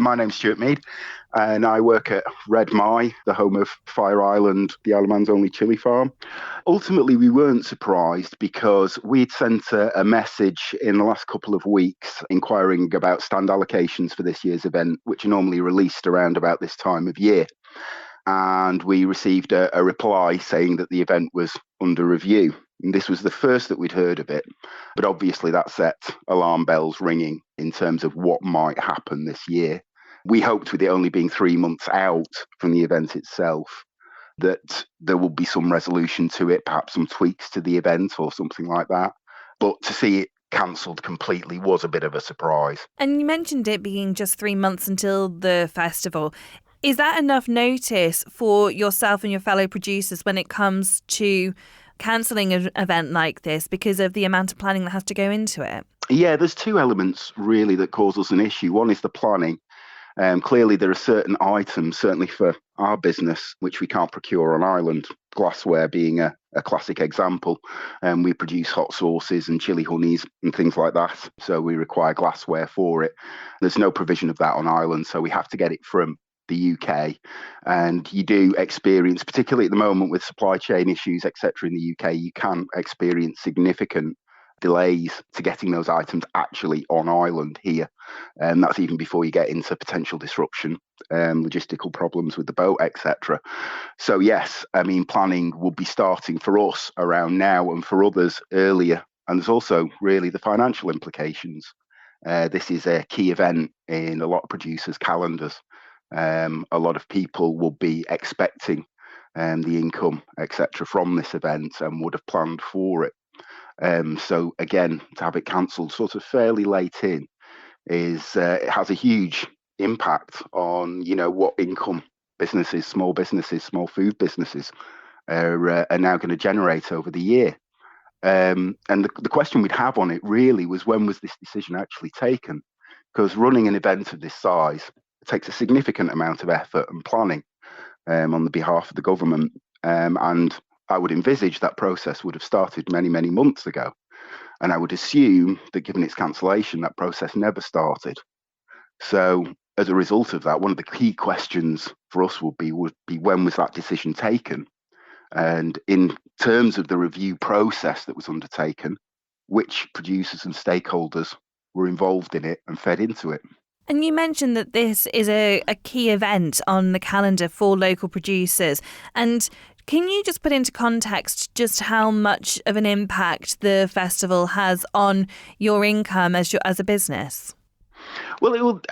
My name's Stuart Mead, and I work at Red Mai, the home of Fire Island, the Isle of Man's only chili farm. Ultimately, we weren't surprised because we'd sent a message in the last couple of weeks inquiring about stand allocations for this year's event, which are normally released around about this time of year. And we received a reply saying that the event was under review. And this was the first that we'd heard of it. But obviously that set alarm bells ringing in terms of what might happen this year. We hoped, with it only being 3 months out from the event itself, that there will be some resolution to it, perhaps some tweaks to the event or something like that. But to see it cancelled completely was a bit of a surprise. And you mentioned it being just 3 months until the festival. Is that enough notice for yourself and your fellow producers when it comes to cancelling an event like this because of the amount of planning that has to go into it? Yeah, there's two elements really that cause us an issue. One is the planning. Clearly, there are certain items, certainly for our business, which we can't procure on island, glassware being a classic example. We produce hot sauces and chili honeys and things like that, so we require glassware for it. There's no provision of that on island, so we have to get it from the UK. And you do experience, particularly at the moment with supply chain issues, etc. in the UK, you can experience significant delays to getting those items actually on island here. And that's even before you get into potential disruption, logistical problems with the boat, etc. So yes, I mean, planning will be starting for us around now and for others earlier. And there's also really the financial implications. This is a key event in a lot of producers' calendars. A lot of people will be expecting the income, etc., from this event and would have planned for it. So again, to have it cancelled sort of fairly late in is it has a huge impact on what income businesses, small food businesses are now going to generate over the year. And the question we'd have on it really was, when was this decision actually taken? Because running an event of this size takes a significant amount of effort and planning on the behalf of the government. And I would envisage that process would have started many, many months ago. And I would assume that given its cancellation, that process never started. So as a result of that, one of the key questions for us would be when was that decision taken? And in terms of the review process that was undertaken, which producers and stakeholders were involved in it and fed into it? And you mentioned that this is a key event on the calendar for local producers. And can you just put into context just how much of an impact the festival has on your income as a business? Well,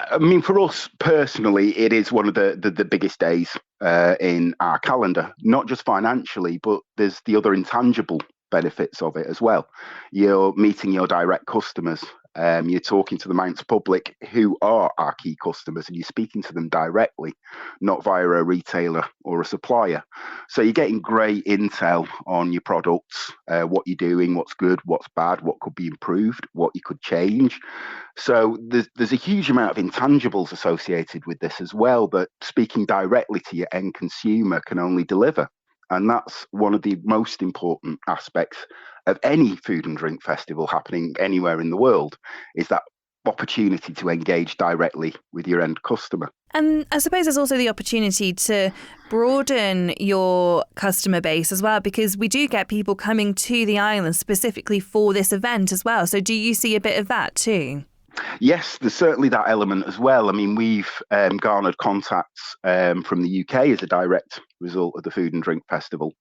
for us personally, it is one of the biggest days in our calendar, not just financially, but there's the other intangible benefits of it as well. You're meeting your direct customers. You're talking to the Mounts public, who are our key customers, and you're speaking to them directly, not via a retailer or a supplier. So you're getting great intel on your products, what you're doing, what's good, what's bad, what could be improved, what you could change. So there's a huge amount of intangibles associated with this as well, that speaking directly to your end consumer can only deliver. And that's one of the most important aspects of any food and drink festival happening anywhere in the world, is that opportunity to engage directly with your end customer. And I suppose there's also the opportunity to broaden your customer base as well, because we do get people coming to the island specifically for this event as well. So do you see a bit of that too? Yes, there's certainly that element as well. I mean, we've garnered contacts from the UK as a direct result of the Food and Drink Festival.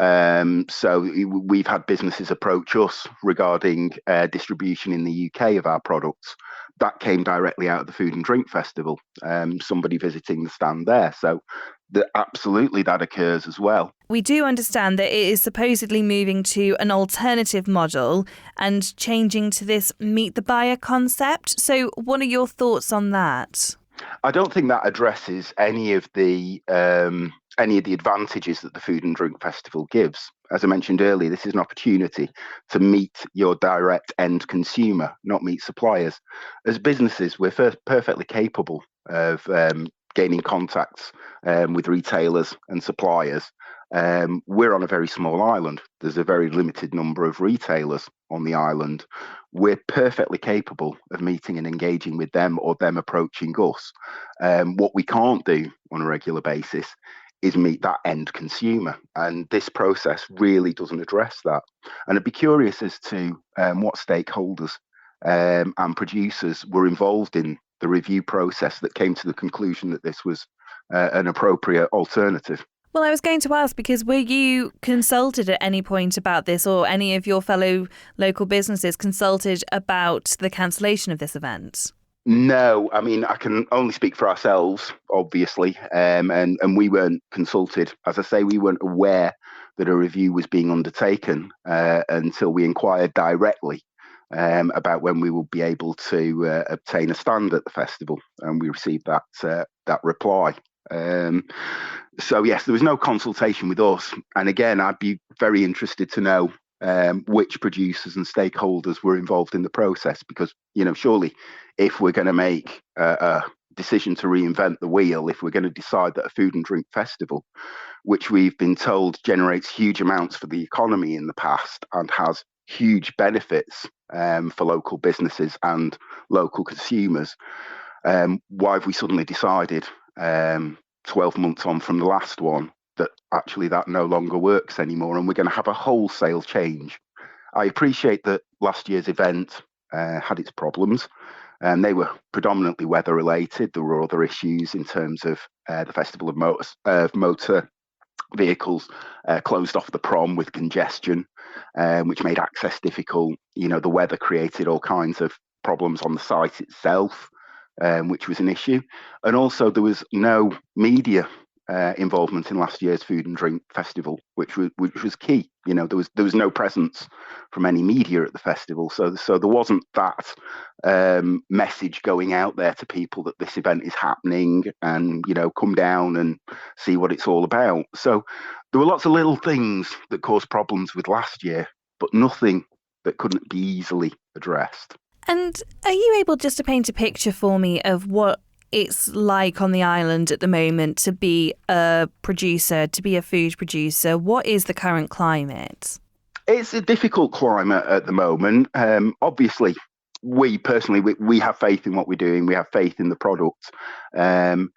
So we've had businesses approach us regarding distribution in the UK of our products. That came directly out of the Food and Drink Festival, somebody visiting the stand there. So absolutely that occurs as well. We do understand that it is supposedly moving to an alternative model and changing to this meet the buyer concept. So what are your thoughts on that? I don't think that addresses any of the advantages that the Food and Drink Festival gives. As I mentioned earlier, this is an opportunity to meet your direct end consumer, not meet suppliers. As businesses, we're perfectly capable of gaining contacts with retailers and suppliers. We're on a very small island. There's a very limited number of retailers on the island. We're perfectly capable of meeting and engaging with them or them approaching us. What we can't do on a regular basis is meet that end consumer. And this process really doesn't address that. And I'd be curious as to what stakeholders and producers were involved in the review process that came to the conclusion that this was an appropriate alternative. Well, I was going to ask, because were you consulted at any point about this, or any of your fellow local businesses consulted about the cancellation of this event? No, I mean, I can only speak for ourselves, obviously, and we weren't consulted. As I say, we weren't aware that a review was being undertaken until we inquired directly about when we would be able to obtain a stand at the festival, and we received that reply. So yes, there was no consultation with us, and again, I'd be very interested to know which producers and stakeholders were involved in the process, because surely if we're going to make a decision to reinvent the wheel, if we're going to decide that a food and drink festival, which we've been told generates huge amounts for the economy in the past and has huge benefits for local businesses and local consumers, why have we suddenly decided 12 months on from the last one that actually that no longer works anymore, and we're going to have a wholesale change? I appreciate that last year's event had its problems, and they were predominantly weather related. There were other issues in terms of the Festival of Motor Vehicles closed off the prom with congestion, which made access difficult. The weather created all kinds of problems on the site itself, which was an issue. And also there was no media involvement in last year's food and drink festival, which was key. There was no presence from any media at the festival, so there wasn't that message going out there to people that this event is happening, and come down and see what it's all about. So there were lots of little things that caused problems with last year, but nothing that couldn't be easily addressed. And are you able just to paint a picture for me of what it's like on the island at the moment to be a producer, to be a food producer? What is the current climate? It's a difficult climate at the moment. Obviously, we personally, we have faith in what we're doing. We have faith in the product. And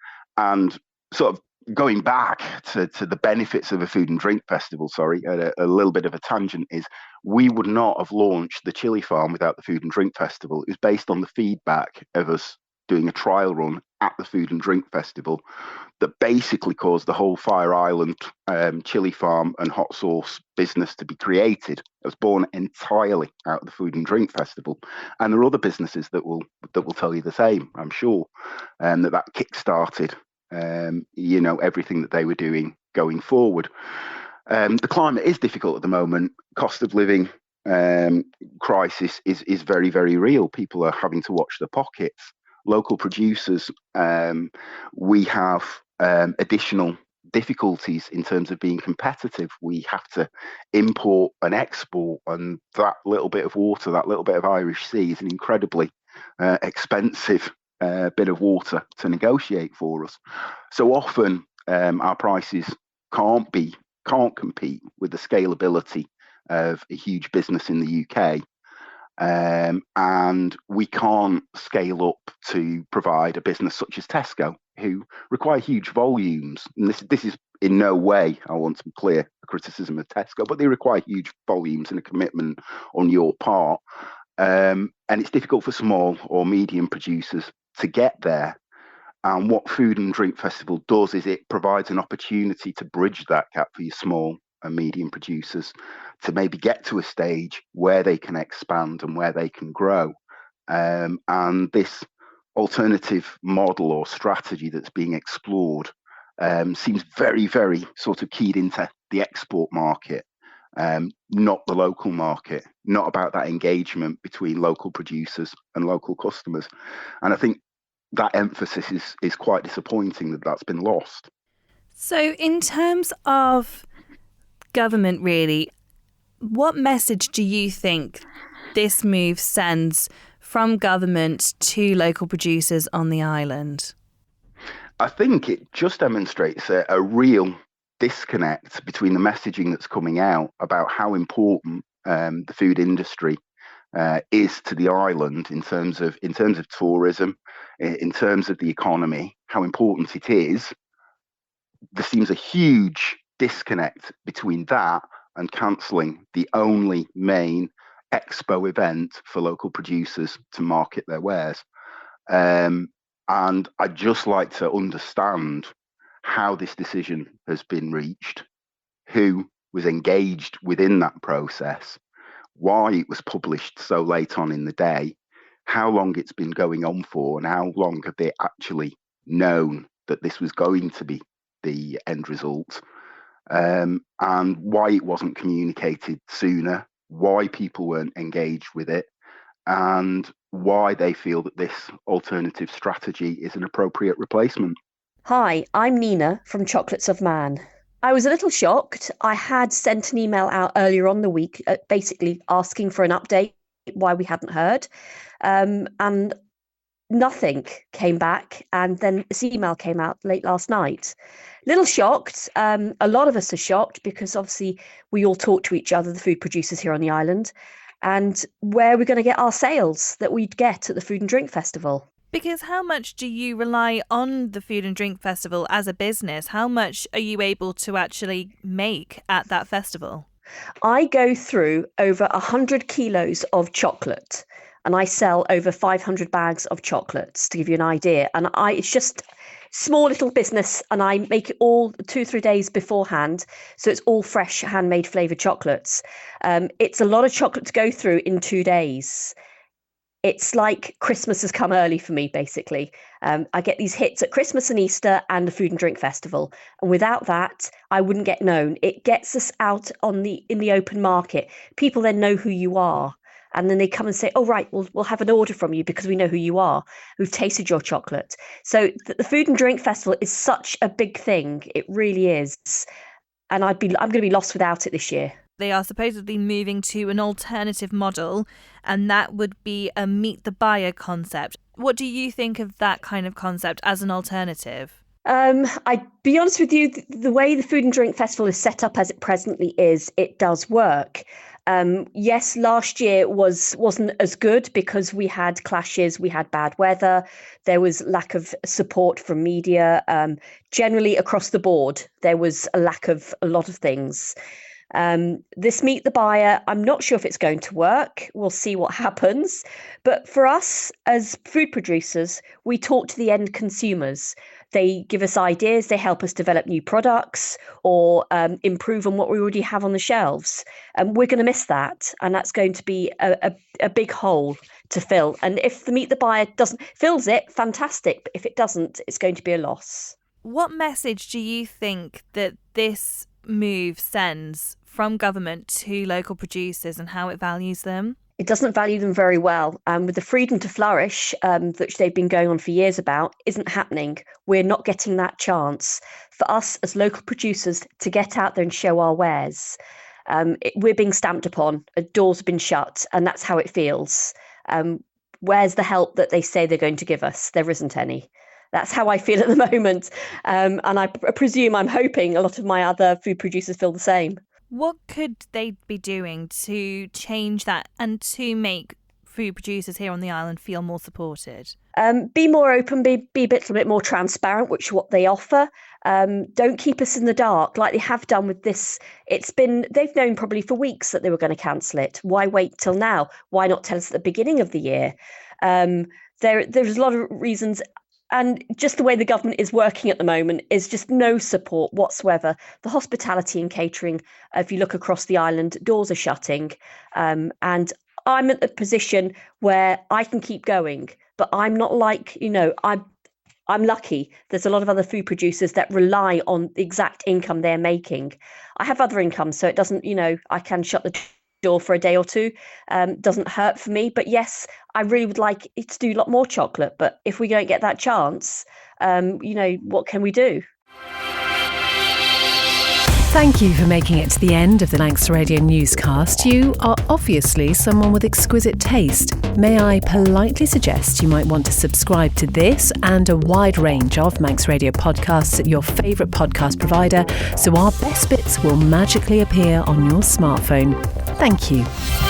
sort of going back to the benefits of a food and drink festival, a little bit of a tangent, is we would not have launched the chili farm without the food and drink festival. It was based on the feedback of us doing a trial run at the food and drink festival that basically caused the whole Fire Island chili farm and hot sauce business to be created. It was born entirely out of the food and drink festival, and there are other businesses that will tell you the same, I'm sure, that kick-started everything that they were doing going forward. The climate is difficult at the moment. Cost of living crisis is very, very real. People are having to watch their pockets. Local producers, we have additional difficulties in terms of being competitive. We have to import and export, and that little bit of water, that little bit of Irish Sea, is an incredibly expensive bit of water to negotiate for us. So often our prices can't compete with the scalability of a huge business in the UK. And we can't scale up to provide a business such as Tesco, who require huge volumes. And this is in no way, I want to be clear, a criticism of Tesco, but they require huge volumes and a commitment on your part. And it's difficult for small or medium producers to get there. And what Food and Drink Festival does is it provides an opportunity to bridge that gap for your small and medium producers to maybe get to a stage where they can expand and where they can grow. And this alternative model or strategy that's being explored seems very, very sort of keyed into the export market, not the local market, not about that engagement between local producers and local customers. And I think that emphasis is quite disappointing that that's been lost. So in terms of government, really, what message do you think this move sends from government to local producers on the island? I think it just demonstrates a real disconnect between the messaging that's coming out about how important the food industry is to the island in terms of tourism, in terms of the economy, how important it is. There seems a huge disconnect between that and cancelling the only main expo event for local producers to market their wares. And I'd just like to understand how this decision has been reached, who was engaged within that process, why it was published so late on in the day, how long it's been going on for, and how long have they actually known that this was going to be the end result, and why it wasn't communicated sooner, why people weren't engaged with it, and why they feel that this alternative strategy is an appropriate replacement. Hi, I'm Nina from Chocolates of Man. I was a little shocked. I had sent an email out earlier on the week, basically asking for an update, why we hadn't heard. And nothing came back. And then this email came out late last night. Little shocked. A lot of us are shocked because obviously we all talk to each other, the food producers here on the island, and where we're going to get our sales that we'd get at the Food and Drink Festival. Because how much do you rely on the Food and Drink Festival as a business? How much are you able to actually make at that festival? I go through over 100 kilos of chocolate and I sell over 500 bags of chocolates, to give you an idea. And it's just small little business, and I make it all 2-3 days beforehand. So it's all fresh, handmade flavoured chocolates. It's a lot of chocolate to go through in 2 days. It's like Christmas has come early for me, basically. I get these hits at Christmas and Easter and the Food and Drink Festival. And without that, I wouldn't get known. It gets us out in the open market. People then know who you are. And then they come and say, oh, right, we'll have an order from you because we know who you are. We've tasted your chocolate. So the Food and Drink Festival is such a big thing. It really is. And I'm going to be lost without it this year. They are supposedly moving to an alternative model, and that would be a meet the buyer concept. What do you think of that kind of concept as an alternative? I'd be honest with you, the way the Food and Drink Festival is set up as it presently is, it does work. Yes, last year wasn't as good because we had clashes, we had bad weather, there was lack of support from media. Generally across the board, there was a lack of a lot of things. This meet the buyer, I'm not sure if it's going to work. We'll see what happens. But for us as food producers, we talk to the end consumers. They give us ideas, they help us develop new products or improve on what we already have on the shelves. And we're going to miss that. And that's going to be a big hole to fill. And if the meet the buyer fills it, fantastic. But if it doesn't, it's going to be a loss. What message do you think that this move sends from government to local producers and how it values them? It doesn't value them very well. With the freedom to flourish, which they've been going on for years about, isn't happening. We're not getting that chance for us as local producers to get out there and show our wares. We're being stamped upon. Doors have been shut, and that's how it feels. Where's the help that they say they're going to give us? There isn't any. That's how I feel at the moment. And I presume, I'm hoping a lot of my other food producers feel the same. What could they be doing to change that and to make food producers here on the island feel more supported? Be more open, be a bit more transparent, which is what they offer. Don't keep us in the dark like they have done with this. They've known probably for weeks that they were going to cancel it. Why wait till now? Why not tell us at the beginning of the year? There's a lot of reasons. And just the way the government is working at the moment is just no support whatsoever. The hospitality and catering, if you look across the island, doors are shutting. And I'm at the position where I can keep going, but I'm not like, I'm lucky. There's a lot of other food producers that rely on the exact income they're making. I have other income, so it doesn't, I can shut the door for a day or two. Doesn't hurt for me. But yes, I really would like it to do a lot more chocolate. But if we don't get that chance, what can we do? Thank you for making it to the end of the Manx Radio newscast. You are obviously someone with exquisite taste. May I politely suggest you might want to subscribe to this and a wide range of Manx Radio podcasts at your favourite podcast provider, so our best bits will magically appear on your smartphone. Thank you.